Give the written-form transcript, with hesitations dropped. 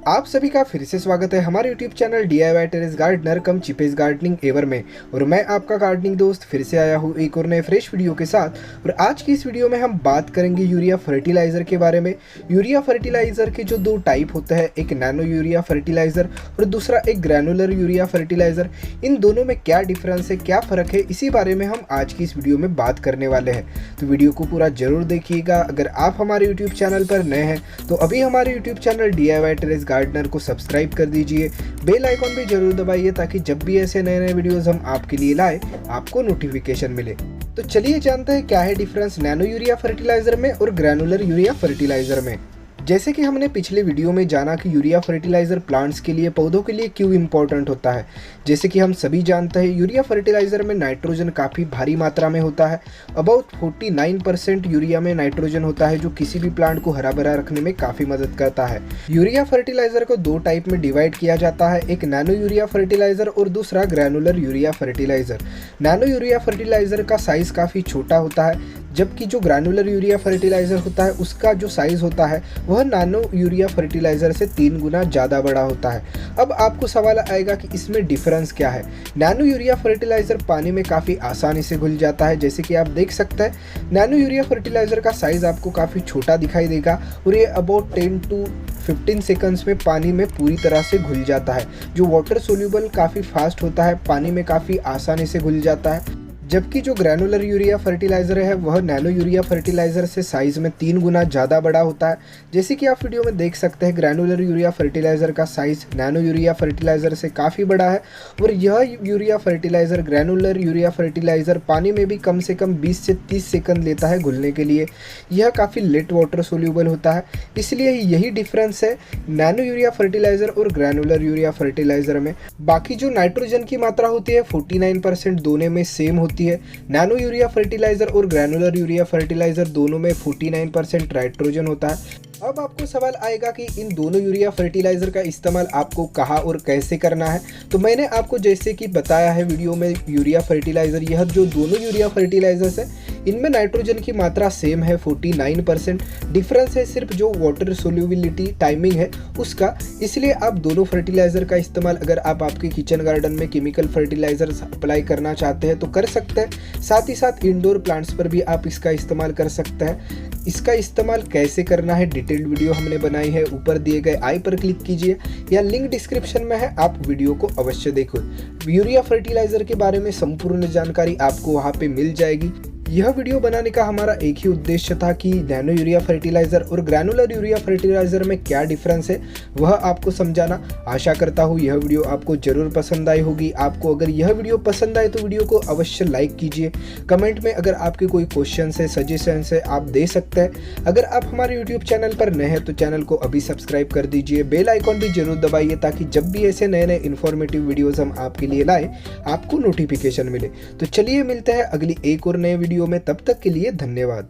आप सभी का फिर से स्वागत है हमारे YouTube channel DIY terrace gardener cum cheapest gardening ever में। और मैं आपका गार्डनिंग दोस्त फिर से आया हूँ एक और नए फ्रेश वीडियो के साथ। और आज की इस वीडियो में हम बात करेंगे यूरिया फर्टिलाइज़र के बारे में। यूरिया फर्टिलाइज़र के जो दो टाइप होते हैं, एक नैनो यूरिया फर्टिलाइज़र और दूसरा एक ग्रैनुलर यूरिया फर्टिलाइज़र। इन दोनों में क्या डिफरेंस है, क्या फ़र्क है, इसी बारे में हम आज की इस वीडियो में बात करने वाले हैं। तो वीडियो को पूरा ज़रूर देखिएगा। अगर आप हमारे यूट्यूब चैनल पर नए हैं तो अभी हमारे YouTube channel DIY terrace gardener को सब्सक्राइब कर दीजिए। बेल आइकॉन भी जरूर दबाइए ताकि जब भी ऐसे नए नए वीडियोस हम आपके लिए लाए आपको नोटिफिकेशन मिले। तो चलिए जानते हैं क्या है डिफरेंस नैनो यूरिया फर्टिलाइजर में और ग्रैनुलर यूरिया फर्टिलाइजर में। जैसे कि हमने पिछले वीडियो में जाना कि यूरिया फर्टिलाइज़र प्लांट्स के लिए, पौधों के लिए क्यों इम्पोर्टेंट होता है। जैसे कि हम सभी जानते हैं यूरिया फर्टिलाइज़र में नाइट्रोजन काफ़ी भारी मात्रा में होता है। अबाउट 49% यूरिया में नाइट्रोजन होता है, जो किसी भी प्लांट को हरा भरा रखने में काफ़ी मदद करता है। यूरिया फर्टिलाइज़र को दो टाइप में डिवाइड किया जाता है, एक नैनो यूरिया फर्टिलाइज़र और दूसरा granular urea fertiliser. Nano urea fertiliser का साइज़ काफ़ी छोटा होता है, जबकि जो ग्रैनुलर यूरिया फर्टिलाइज़र होता है उसका जो साइज़ होता है वह नैनो यूरिया फर्टिलाइज़र से 3 गुना ज़्यादा बड़ा होता है। अब आपको सवाल आएगा कि इसमें डिफरेंस क्या है। नैनो यूरिया फर्टिलाइज़र पानी में काफ़ी आसानी से घुल जाता है। जैसे कि आप देख सकते हैं नैनो यूरिया फर्टिलाइज़र का साइज़ आपको काफ़ी छोटा दिखाई देगा और ये अबाउट 10 to 15 सेकंड्स में पानी में पूरी तरह से घुल जाता है। जो वाटर सोल्यूबल काफ़ी फास्ट होता है, पानी में काफ़ी आसानी से घुल जाता है। जबकि जो ग्रैनुलर यूरिया फर्टिलाइज़र है वह नैनो यूरिया फर्टिलाइज़र से साइज़ में 3 गुना ज़्यादा बड़ा होता है। जैसे कि आप वीडियो में देख सकते हैं ग्रैनुलर यूरिया फर्टिलाइज़र का साइज़ नैनो यूरिया फर्टिलाइज़र से काफ़ी बड़ा है। और यह urea fertiliser, granular urea fertiliser पानी में भी कम से कम 20 से 30 सेकंड लेता है घुलने के लिए। यह काफ़ी लेट वाटर सोल्यूबल होता है, इसलिए यही डिफरेंस है नैनो यूरिया फर्टिलाइज़र और ग्रैनुलर यूरिया फर्टिलाइज़र में। बाकी जो नाइट्रोजन की मात्रा होती है 49% दोनों में सेम होती है। नैनो यूरिया फर्टिलाइजर और ग्रैनुलर यूरिया फर्टिलाइजर दोनों में 49% नाइट्रोजन होता है। अब आपको सवाल आएगा कि इन दोनों यूरिया फर्टिलाइज़र का इस्तेमाल आपको कहाँ और कैसे करना है। तो मैंने आपको जैसे कि बताया है वीडियो में, यूरिया फर्टिलाइज़र, यह जो दोनों यूरिया फर्टिलाइज़र्स है इनमें नाइट्रोजन की मात्रा सेम है 49%। डिफरेंस है सिर्फ जो वाटर सोल्यूबिलिटी टाइमिंग है उसका। इसलिए आप दोनों फर्टिलाइज़र का इस्तेमाल अगर आप आपके किचन गार्डन में केमिकल फर्टिलाइज़र अप्लाई करना चाहते हैं तो कर सकते हैं। साथ ही साथ इंडोर प्लांट्स पर भी आप इसका इस्तेमाल कर सकते हैं। इसका इस्तेमाल कैसे करना है डिटेल्ड वीडियो हमने बनाई है, ऊपर दिए गए आई पर क्लिक कीजिए या लिंक डिस्क्रिप्शन में है, आप वीडियो को अवश्य देखो। यूरिया फर्टिलाइज़र के बारे में संपूर्ण जानकारी आपको वहाँ पे मिल जाएगी। यह वीडियो बनाने का हमारा एक ही उद्देश्य था कि नैनो यूरिया फर्टिलाइज़र और ग्रैनुलर यूरिया फर्टिलाइज़र में क्या डिफरेंस है वह आपको समझाना। आशा करता हूँ यह वीडियो आपको ज़रूर पसंद आई होगी। आपको अगर यह वीडियो पसंद आए तो वीडियो को अवश्य लाइक कीजिए। कमेंट में अगर आपके कोई क्वेश्चन है, सजेशन है, आप दे सकते हैं। अगर आप हमारे यूट्यूब चैनल पर नए हैं तो चैनल को अभी सब्सक्राइब कर दीजिए। बेल आइकॉन भी जरूर दबाइए ताकि जब भी ऐसे नए नए इन्फॉर्मेटिव वीडियोज़ हम आपके लिए लाए आपको नोटिफिकेशन मिले। तो चलिए मिलते हैं अगली एक और नए वीडियो में, तब तक के लिए धन्यवाद।